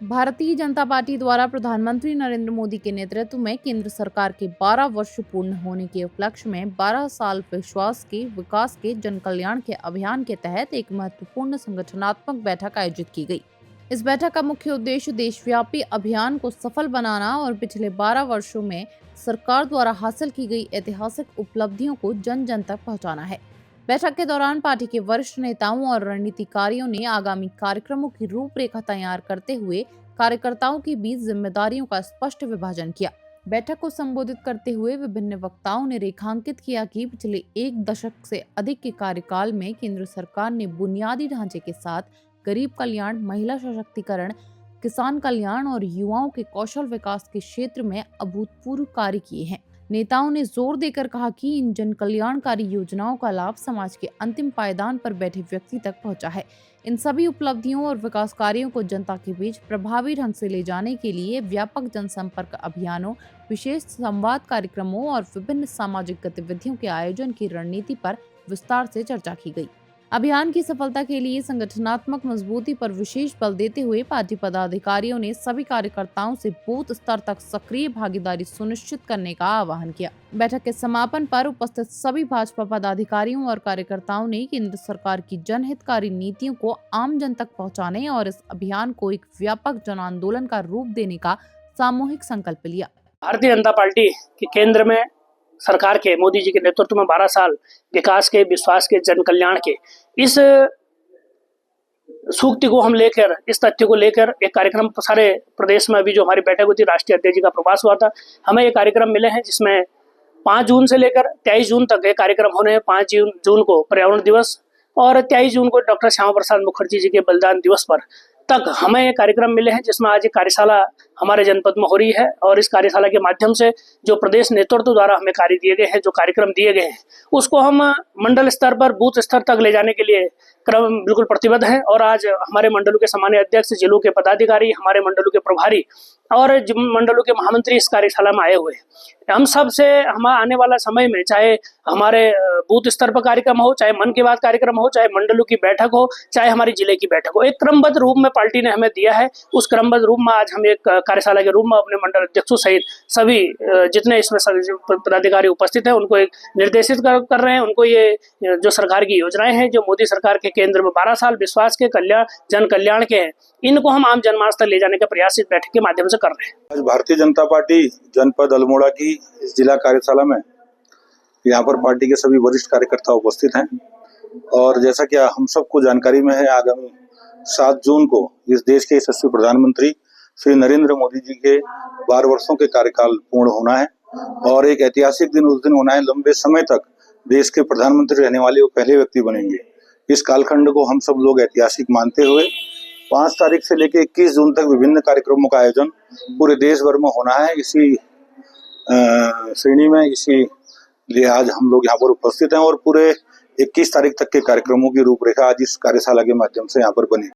Bharatiya Janata party द्वारा प्रधानमंत्री नरेंद्र मोदी के नेतृत्व में केंद्र सरकार के 12 वर्ष पूर्ण होने के उपलक्ष्य में 12 साल विश्वास के विकास के जन कल्याण के अभियान के तहत एक महत्वपूर्ण संगठनात्मक बैठक आयोजित की गई। इस बैठक का मुख्य उद्देश्य देशव्यापी अभियान को सफल बनाना और पिछले 12 वर्षों में सरकार द्वारा हासिल की गई ऐतिहासिक उपलब्धियों को जन जन तक पहुँचाना है। बैठक के दौरान पार्टी के वरिष्ठ नेताओं और रणनीतिकारियों ने आगामी कार्यक्रमों की रूपरेखा तैयार करते हुए कार्यकर्ताओं के बीच जिम्मेदारियों का स्पष्ट विभाजन किया। बैठक को संबोधित करते हुए विभिन्न वक्ताओं ने रेखांकित किया कि पिछले एक दशक से अधिक के कार्यकाल में केंद्र सरकार ने बुनियादी ढांचे के साथ गरीब कल्याण, महिला सशक्तिकरण, किसान कल्याण और युवाओं के कौशल विकास के क्षेत्र में अभूतपूर्व कार्य किए हैं। नेताओं ने जोर देकर कहा कि इन जन कल्याणकारी योजनाओं का लाभ समाज के अंतिम पायदान पर बैठे व्यक्ति तक पहुंचा है। इन सभी उपलब्धियों और विकास कार्यों को जनता के बीच प्रभावी ढंग से ले जाने के लिए व्यापक जनसंपर्क अभियानों, विशेष संवाद कार्यक्रमों और विभिन्न सामाजिक गतिविधियों के आयोजन की रणनीति पर विस्तार से चर्चा की गई। अभियान की सफलता के लिए संगठनात्मक मजबूती पर विशेष बल देते हुए पार्टी पदाधिकारियों ने सभी कार्यकर्ताओं से बूथ स्तर तक सक्रिय भागीदारी सुनिश्चित करने का आह्वान किया। बैठक के समापन पर उपस्थित सभी भाजपा पदाधिकारियों और कार्यकर्ताओं ने केंद्र सरकार की जनहितकारी नीतियों को आम जन तक पहुंचाने और इस अभियान को एक व्यापक जन आंदोलन का रूप देने का सामूहिक संकल्प लिया। भारतीय जनता पार्टी की केंद्र में सरकार के मोदी जी के नेतृत्व में 12 साल विकास के, विश्वास के, जन कल्याण के इस सूक्ति को हम लेकर, इस तथ्य को लेकर एक कार्यक्रम सारे प्रदेश में अभी जो हमारी बैठक हुई थी, राष्ट्रीय अध्यक्ष जी का प्रवास हुआ था, हमें ये कार्यक्रम मिले हैं जिसमें 5 जून से लेकर 23 जून तक ये कार्यक्रम होने हैं। 5 जून को पर्यावरण दिवस और 23 जून को डॉक्टर श्यामा प्रसाद मुखर्जी जी के बलिदान दिवस पर तक हमें ये कार्यक्रम मिले हैं, जिसमें आज एक कार्यशाला हमारे जनपद में हो रही है और इस कार्यशाला के माध्यम से जो प्रदेश नेतृत्व द्वारा हमें कार्य दिए गए हैं, जो कार्यक्रम दिए गए हैं, उसको हम मंडल स्तर पर, बूथ स्तर तक ले जाने के लिए क्रम बिल्कुल प्रतिबद्ध है। और आज हमारे मंडलों के सामान्य अध्यक्ष, जिलों के पदाधिकारी, हमारे मंडलों के प्रभारी और मंडलों के महामंत्री इस कार्यशाला में आए हुए हैं। हम सब से हमारा आने वाला समय में, चाहे हमारे बूथ स्तर पर कार्यक्रम हो, चाहे मन की बात कार्यक्रम हो, चाहे मंडलों की बैठक हो, चाहे हमारी जिले की बैठक हो, एक क्रमबद्ध रूप में पार्टी ने हमें दिया है। उस क्रमबद्ध रूप में आज हम एक कार्यशाला के रूप में अपने मंडल अध्यक्षों सहित सभी जितने इसमें पदाधिकारी उपस्थित हैं उनको एक निर्देशित कर रहे हैं। उनको ये जो सरकार की योजनाएं हैं, जो मोदी सरकार के केंद्र में 12 साल विश्वास के, कल्याण, जन कल्याण के हैं, इनको हम आम जनमानस तक ले जाने का प्रयास इस बैठक के माध्यम से कर रहे हैं। आज भारतीय जनता पार्टी जनपद अल्मोड़ा की इस जिला कार्यशाला में यहाँ पर पार्टी के सभी वरिष्ठ कार्यकर्ता उपस्थित हैं और जैसा कि हम सबको जानकारी में है, आगामी 7 जून को इस देश के यशस्वी प्रधानमंत्री श्री नरेंद्र मोदी जी के 12 वर्षों के कार्यकाल पूर्ण होना है और एक ऐतिहासिक दिन उस दिन होना है। लंबे समय तक देश के प्रधानमंत्री रहने वाले वो पहले व्यक्ति बनेंगे। इस कालखंड को हम सब लोग ऐतिहासिक मानते हुए 5 तारीख से लेकर 21 जून तक विभिन्न कार्यक्रमों का आयोजन पूरे देश भर में होना है। इसी श्रेणी में, इसी लिए आज हम लोग यहाँ पर उपस्थित हैं और पूरे 21 तारीख तक के कार्यक्रमों की रूपरेखा आज इस कार्यशाला के माध्यम से यहाँ पर बनी।